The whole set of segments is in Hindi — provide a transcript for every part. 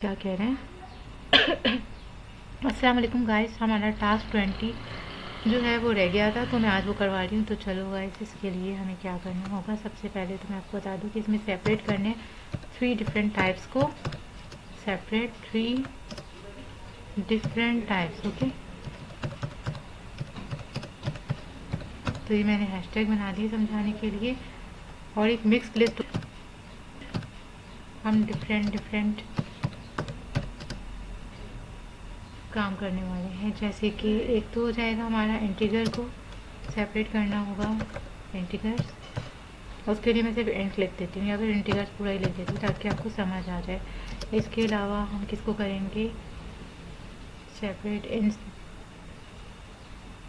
क्या कह रहे हैं। अस्सलाम वालेकुम गाइस, हमारा टास्क 20 जो है वो रह गया था, तो मैं आज वो करवा रही हूँ। तो चलो गाइस, इसके लिए हमें क्या करना होगा। सबसे पहले तो मैं आपको बता दूँ कि इसमें सेपरेट करने 3 डिफरेंट टाइप्स को, सेपरेट 3 डिफरेंट टाइप्स। ओके, तो ये मैंने हैशटैग बना दिए समझाने के लिए। और एक मिक्स लिस्ट, हम डिफरेंट डिफरेंट काम करने वाले हैं। जैसे कि एक तो हो जाएगा हमारा इंटीजर को सेपरेट करना होगा, इंटीजर्स। उसके लिए मैं सिर्फ इंट लिख देती हूँ या फिर इंटीजर्स पूरा ही लिख देती हूँ ताकि आपको समझ आ जाए। इसके अलावा हम किसको करेंगे, सेपरेट इन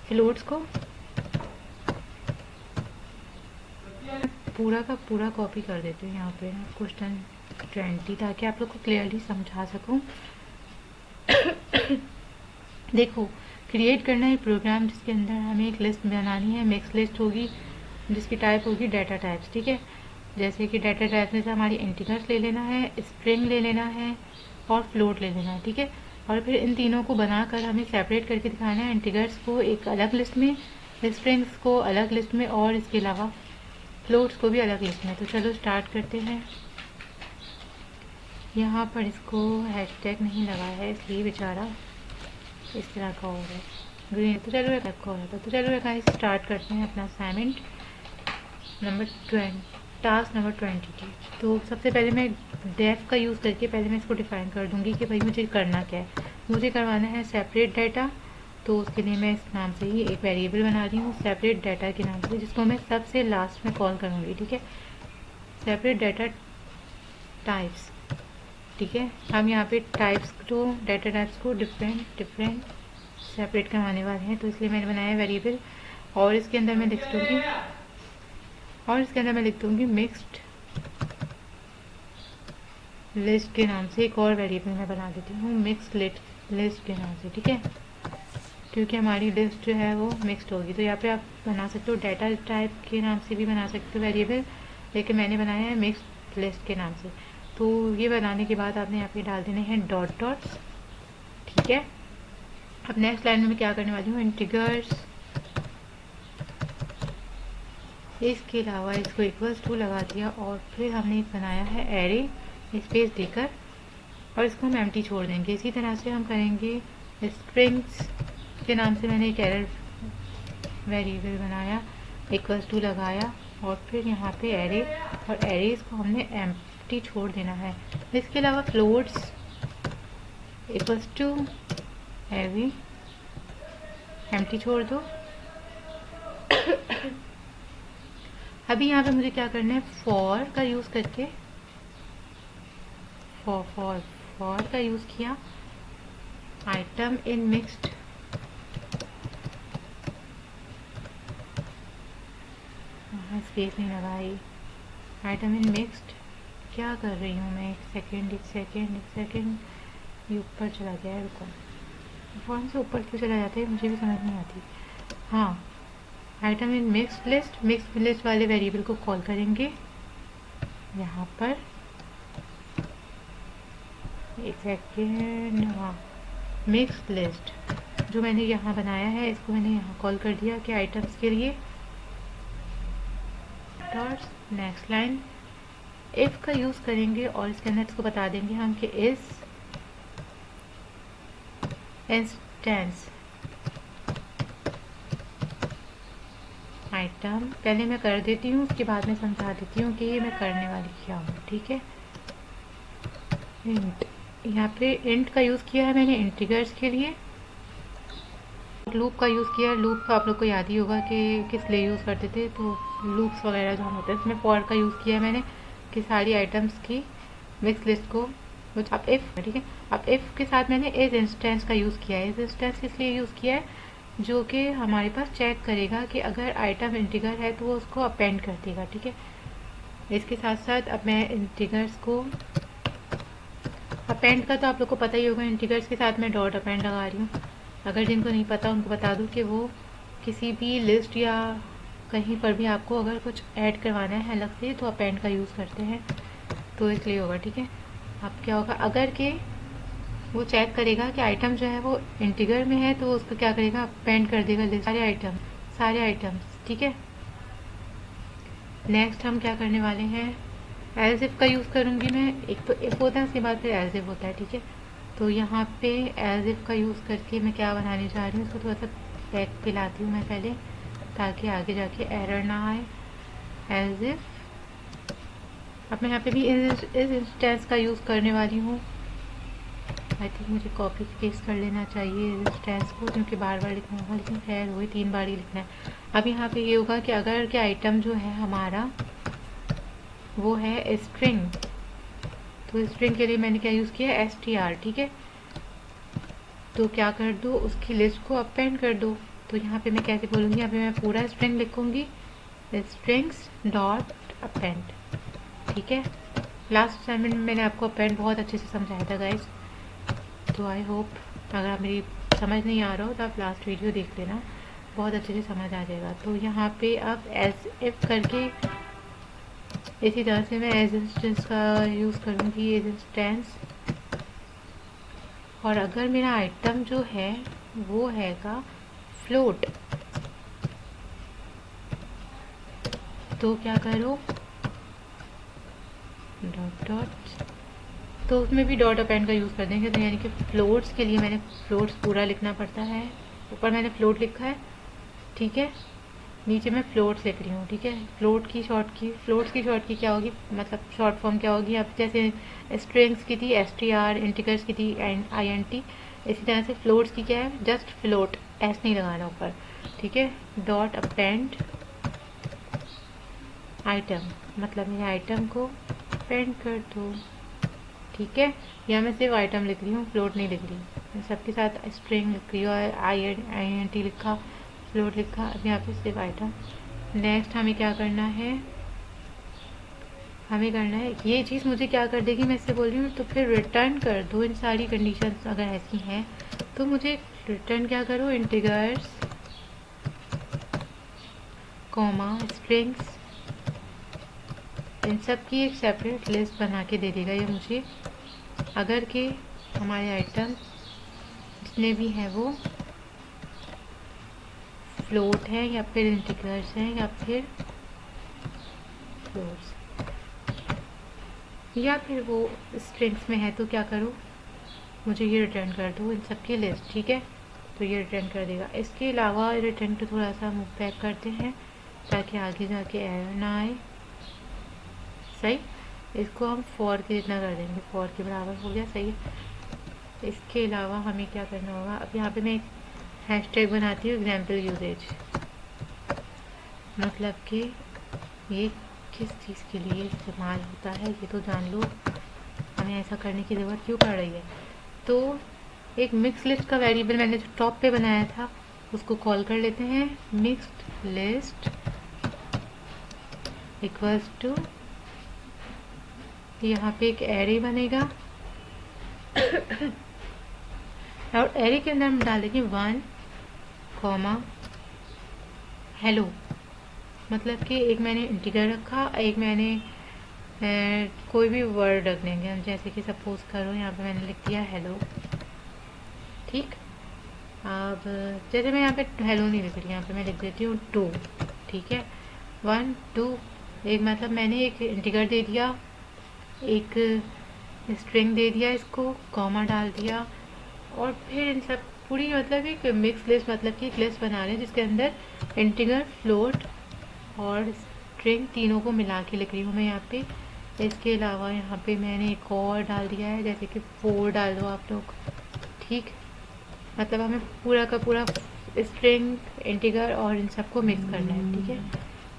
फ्लोट्स को पूरा का पूरा कॉपी कर देती हूँ यहाँ पे क्वेश्चन 20, ताकि आप लोग को क्लियरली समझा सकूँ। देखो, क्रिएट करना है प्रोग्राम जिसके अंदर हमें एक लिस्ट बनानी है, मिक्स लिस्ट होगी जिसकी टाइप होगी डाटा टाइप्स। ठीक है, जैसे कि डाटा टाइप्स में से हमारी इंटीजर्स ले लेना है, स्ट्रिंग ले लेना है और फ्लोट ले लेना है। ठीक है, और फिर इन तीनों को बनाकर हमें सेपरेट करके दिखाना है। इंटीजर्स को एक अलग लिस्ट में, स्ट्रिंग्स को अलग लिस्ट में और इसके अलावा फ्लोट्स को भी अलग लिस्ट में। तो चलो स्टार्ट करते हैं। यहाँ पर इसको हैशटैग नहीं लगा है इसलिए बेचारा इस तरह का हो रहा है, ग्रीन। तो चलो रखा हो रहा था। तो चलो गाइस स्टार्ट करते हैं अपना असाइनमेंट नंबर 20, टास्क नंबर 20 की। तो सबसे पहले मैं डेफ का यूज़ करके पहले मैं इसको डिफाइन कर दूंगी कि भाई मुझे करना क्या है। मुझे करवाना है सेपरेट डाटा, तो उसके लिए मैं इस नाम से ही एक वेरिएबल बना रही हूँ, सेपरेट डाटा के नाम से, जिसको मैं सबसे लास्ट में कॉल करूँगी। ठीक है, सेपरेट डाटा टाइप्स। ठीक है, हम यहाँ पे टाइप्स को, डाटा टाइप्स को डिफरेंट डिफरेंट सेपरेट करवाने वाले हैं। तो इसलिए मैंने बनाया है वेरिएबल, और इसके अंदर मैं लिख दूँगी मिक्स्ड लिस्ट के नाम से। एक और वेरिएबल मैं बना देती हूँ मिक्स लिस्ट के नाम से। ठीक है, क्योंकि हमारी लिस्ट जो है वो मिक्स्ड होगी। तो यहाँ पे आप बना सकते हो डाटा टाइप के नाम से भी बना सकते हो वेरिएबल, लेकिन मैंने बनाया है मिक्स्ड लिस्ट के नाम से। तो ये बनाने के बाद आपने यहाँ पे डाल देने हैं डॉट डॉट्स। ठीक है, अब नेक्स्ट लाइन में मैं क्या करने वाली हूँ, इंटीजर्स, इसके अलावा इसको इक्वल्स टू लगा दिया, और फिर हमने एक बनाया है एरे स्पेस देकर, और इसको हम एम्प्टी छोड़ देंगे। इसी तरह से हम करेंगे स्ट्रिंग्स के नाम से। मैंने एक एरर वेरिएबल बनाया, इक्वल्स टू लगाया, और फिर यहाँ पे एरे, और एरेज को हमने एम्प्टी छोड़ देना है। इसके अलावा floats equals to AV, empty छोड़ दो। अभी यहाँ पे मुझे क्या करना है, फॉर का यूज़ करके, फॉर का यूज़ किया, आइटम इन मिक्स्ड, स्पेस नहीं लगाई, आइटम इन मिक्स्ड। क्या कर रही हूँ मैं, एक सेकेंड, ये ऊपर चला गया है, रुको, फ़ोन से ऊपर क्यों चला जाता है मुझे भी समझ नहीं आती। हाँ, आइटम इन मिक्स्ड लिस्ट वाले वेरिएबल को कॉल करेंगे यहाँ पर। एक सेकेंड, हाँ, मिक्स्ड लिस्ट जो मैंने यहाँ बनाया है, इसको मैंने यहाँ कॉल कर दिया कि आइटम्स के लिए। नेक्स्ट लाइन इफ़ का यूज़ करेंगे, और इसके अंदर इसको बता देंगे हम कि इस इंस्टेंस आइटम, पहले मैं कर देती हूँ उसके बाद में समझा देती हूँ कि ये मैं करने वाली क्या हूँ। ठीक है, इंट, यहाँ पे इंट का यूज़ किया है मैंने इंटीजर्स के लिए। लूप का यूज़ किया है, लूप का आप लोग को याद ही होगा कि किस लिए यूज़ करते थे, तो लूप्स वगैरह जो हम होते हैं इसमें फॉर का यूज़ किया है मैंने कि सारी आइटम्स की मिक्स लिस्ट को। अब इफ़, ठीक है, अब इफ़ के साथ मैंने इस इंस्टेंस का यूज़ किया है। इस इंस्टेंस इसलिए यूज़ किया है जो कि हमारे पास चेक करेगा कि अगर आइटम इंटीजर है तो वो उसको अपेंड कर देगा। ठीक है, इसके साथ साथ अब मैं इंटीजर्स को अपेंड का तो आप लोग को पता ही होगा, इंटीजर्स के साथ मैं डॉट अपेंड लगा रही हूँ। अगर जिनको नहीं पता उनको बता दूँ कि वो किसी भी लिस्ट या कहीं पर भी आपको अगर कुछ ऐड करवाना है अलग से तो अपेंड का यूज़ करते हैं, तो इसलिए होगा। ठीक है, अब क्या होगा, अगर के वो चेक करेगा कि आइटम जो है वो इंटीगर में है, तो वो उसको क्या करेगा, अपेंड कर देगा लिस्ट सारे आइटम्स। ठीक है, नेक्स्ट हम क्या करने वाले हैं, एज इफ का यूज़ करूँगी मैं। एक तो इफ होता है, उसके बाद फिर एज इफ होता है। ठीक है, तो यहाँ पे एज इफ का यूज़ करके मैं क्या बनाने जा रही हूँ, इसको थोड़ा सा बैक पे लाती हूँ मैं पहले, ताकि आगे जाके एरर ना आए। एज इफ, अब मैं यहाँ पे भी इस इंस्टेंस का यूज़ करने वाली हूँ। आई थिंक मुझे कॉपी पेस्ट कर लेना चाहिए इस इंस्टेंस को, क्योंकि बार बार लिखना होगा, लेकिन खैर वही 3 बार ही लिखना है। अब यहाँ पे ये होगा कि अगर के आइटम जो है हमारा वो है स्ट्रिंग, तो स्ट्रिंग के लिए मैंने क्या यूज़ किया, str। ठीक है, तो क्या कर दो, उसकी लिस्ट को अपेंड कर दो। तो यहाँ पे मैं कैसे बोलूँगी, यहाँ पे मैं पूरा स्ट्रिंग लिखूँगी, स्ट्रिंग्स डॉट अपेंड। ठीक है, लास्ट असाइनमेंट में मैंने आपको अपेंड बहुत अच्छे से समझाया था गाइस, तो आई होप अगर आप मेरी समझ नहीं आ रहा हो तो आप लास्ट वीडियो देख लेना, बहुत अच्छे से समझ आ जाएगा। तो यहाँ पे आप एज इफ करके इसी तरह से मैं एज इंस्टेंस का यूज़ करूँगी, एज इंस्टेंस। और अगर मेरा आइटम जो है वो हैगा फ्लोट, तो क्या करो, डॉट डॉट, तो उसमें भी डॉट अपेंड का यूज़ कर देंगे। तो यानी कि फ्लोट्स के लिए मैंने फ्लोट्स पूरा लिखना पड़ता है, ऊपर मैंने फ्लोट लिखा है। ठीक है, नीचे मैं फ्लोट्स लिख रही हूँ। ठीक है, फ्लोट्स की शॉर्ट की क्या होगी, मतलब शॉर्ट फॉर्म क्या होगी। अब जैसे स्ट्रिंग्स की थी str, इंटीजर्स की थी int, इसी तरह से फ्लोट्स की क्या है, जस्ट फ्लोट, एस नहीं लगाना ऊपर। ठीक है, डॉट अपेंड आइटम, मतलब मेरे आइटम को अपेंड कर दो। ठीक है, यहाँ मैं सिर्फ आइटम लिख रही हूँ, फ्लोट नहीं लिख रही। मैं सबके साथ स्ट्रिंग लिख रही हूँ, int लिखा, फ्लोट लिखा, अब यहाँ पे सिर्फ आइटम। नेक्स्ट हमें क्या करना है, ये चीज़ मुझे क्या कर देगी, मैं इससे बोल रही हूँ, तो फिर रिटर्न कर दो इन सारी कंडीशंस अगर ऐसी हैं, तो मुझे रिटर्न क्या करो, इंटीजर्स कॉमा स्ट्रिंग्स, इन सब की एक सेपरेट लिस्ट बना के दे देगा ये मुझे, अगर के हमारे आइटम जितने भी हैं वो फ्लोट हैं या फिर इंटीजर्स हैं या फिर फ्लोट्स या फिर वो स्ट्रिंग्स में है, तो क्या करो, मुझे ये रिटर्न कर दो इन सब की लिस्ट। ठीक है, तो ये रिटर्न कर देगा। इसके अलावा रिटर्न को थोड़ा सा मूव बैक करते हैं ताकि आगे जाके एरर ना आए। सही, इसको हम फॉर के जितना कर देंगे, फॉर के बराबर हो गया। सही है, इसके अलावा हमें क्या करना होगा, अब यहाँ पे मैं एक हैशटैग बनाती हूँ, एग्जाम्पल यूजेज, मतलब कि ये किस चीज़ के लिए इस्तेमाल होता है ये तो जान लो, हमें ऐसा करने की ज़रूरत क्यों पड़ रही है। तो एक मिक्स लिस्ट का वेरिएबल मैंने जो टॉप पे बनाया था उसको कॉल कर लेते हैं, मिक्स्ड लिस्ट इक्वल्स टू, यहाँ पे एक एरे बनेगा और एरे के अंदर हम डाल देंगे 1 कॉमा हेलो, मतलब कि एक मैंने इंटीजर रखा, एक मैंने कोई भी वर्ड रख देंगे हम, जैसे कि सपोज करो यहाँ पे मैंने लिख दिया हेलो। ठीक, अब जैसे मैं यहाँ पे हेलो नहीं लिख रही, यहाँ पे मैं लिख देती हूँ 2। ठीक है, 1 2, एक मतलब मैंने एक इंटीजर दे दिया, एक स्ट्रिंग दे दिया, इसको कॉमा डाल दिया, और फिर इन सब पूरी मतलब एक मिक्स लिस्ट, मतलब कि एक लिस्ट बना रहे हैं जिसके अंदर इंटीजर, फ्लोट और स्ट्रिंग तीनों को मिला के लिख रही हूँ मैं यहाँ पे। इसके अलावा यहाँ पे मैंने एक और डाल दिया है, जैसे कि 4 डाल दो आप लोग। ठीक, मतलब हमें पूरा का पूरा स्ट्रिंग, इंटीजर और इन सबको मिक्स करना है। ठीक है,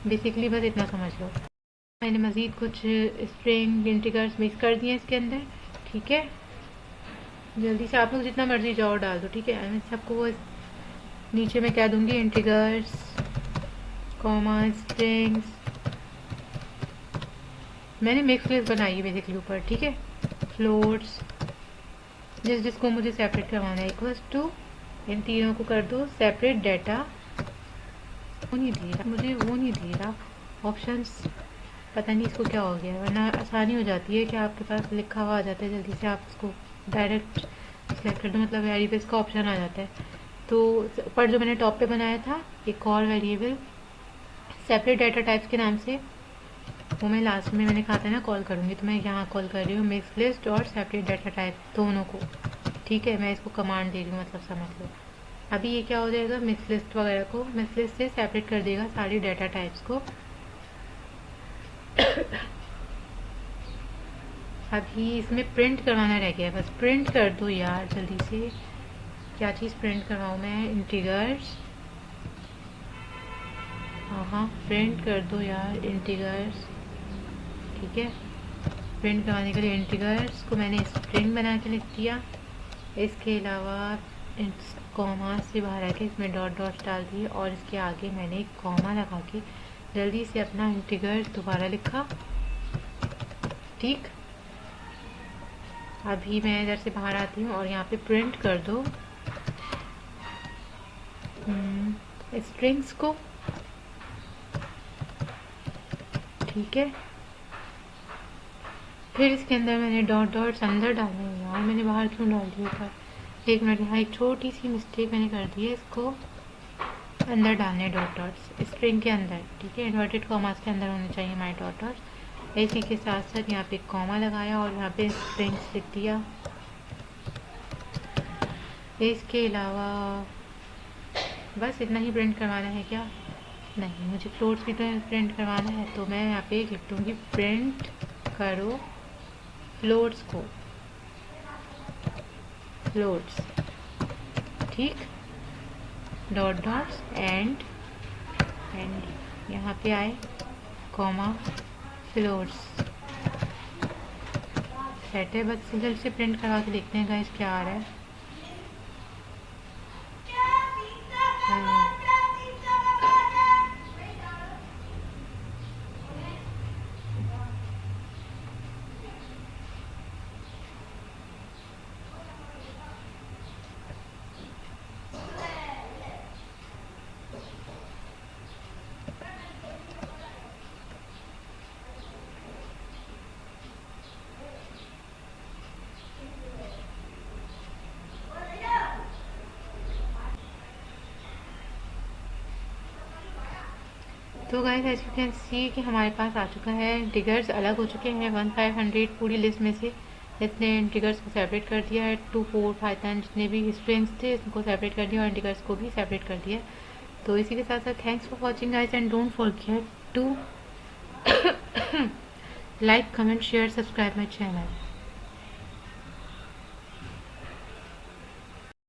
बेसिकली बस इतना समझ लो। मैंने मज़ीद कुछ स्ट्रिंग, इंटीजर्स मिक्स कर दिए इसके अंदर। ठीक है, जल्दी से आप लोग जितना मर्जी जाओ डाल दो। ठीक है, मैं सबको वो नीचे में क्या दूंगी, इंटीजर्स कॉमा स्ट्रिंग्स, मैंने मिक्स लिस्ट बनाई है बेसिकली ऊपर। ठीक है, फ्लोट्स जिसको मुझे सेपरेट करवाना है इक्वल्स टू, इन तीनों को कर दो सेपरेट डाटा। वो नहीं दे रहा मुझे, वो नहीं दे रहा ऑप्शंस, पता नहीं इसको क्या हो गया, वरना आसानी हो जाती है कि आपके पास लिखा हुआ आ जाता है, जल्दी से आप उसको डायरेक्ट सेलेक्ट कर दो, मतलब वेरिएबल्स का ऑप्शन आ जाता है। तो ऊपर जो मैंने टॉप पे बनाया था एक और वेरिएबल सेपरेट डाटा टाइप्स के नाम से, वो मैं लास्ट में मैंने कहा था ना कॉल करूँगी, तो मैं यहाँ कॉल कर रही हूँ मिक्स लिस्ट और सेपरेट डाटा टाइप दोनों को। ठीक है, मैं इसको कमांड दे रही हूँ, मतलब समझ लो। अभी ये क्या हो जाएगा, मिक्स लिस्ट वगैरह को मिक्स लिस्ट से सेपरेट कर देगा सारी डाटा टाइप्स को। अभी इसमें प्रिंट करवाना रह गया है, बस प्रिंट कर दो यार जल्दी से। क्या चीज़ प्रिंट करवाऊँ मैं, इंटीगर्स। हाँ प्रिंट कर दो यार इंटीगर्स। ठीक है, प्रिंट करवाने के लिए इंटीगर्स को मैंने स्ट्रिंग बना के लिख दिया। इसके अलावा कॉमा से बाहर आके इसमें डॉट डॉट डाल दिए और इसके आगे मैंने एक कॉमा लगा के जल्दी से अपना इंटीगर दोबारा लिखा। ठीक, अभी मैं इधर से बाहर आती हूँ और यहाँ पे प्रिंट कर दो स्ट्रिंग्स को। ठीक है, फिर इसके अंदर मैंने डॉट डॉट्स अंदर डाले हैं यार, मैंने बाहर क्यों डाल दिया था, एक मिनट, यहाँ एक छोटी सी मिस्टेक मैंने कर दी है, इसको अंदर डालने डॉट डॉट्स स्ट्रिंग के अंदर। ठीक है, इन्वर्टेड कॉमास के अंदर होने चाहिए हमारे डॉट डॉट्स। इसी के साथ साथ यहाँ पे कॉमा लगाया और यहाँ पे स्ट्रिंग्स लिख दिया। इसके अलावा बस इतना ही प्रिंट करवाना है क्या, नहीं मुझे फ्लोट्स भी तो प्रिंट करवाना है, तो मैं यहाँ पे लिख दूँगी प्रिंट करो फ्लोट्स को, फ्लोट्स। ठीक, डॉट डॉट्स एंड यहाँ पे आए कॉमा फ्लोट्स। सेट है, बस जल्द से प्रिंट करवा के देखते हैं गाइस क्या आ रहा है। तो guys as you can see कि हमारे पास आ चुका है, इंटीगर्स अलग हो चुके हैं 1500 पूरी लिस्ट में से। इसने इंटीगर्स को सेपरेट कर दिया है, 2 4 5 जितने भी स्ट्रिंग्स थे इसको सेपरेट कर दिया और इंटीगर्स को भी सेपरेट कर दिया। तो इसी के साथ साथ thanks for watching guys and don't forget to like comment share subscribe my channel.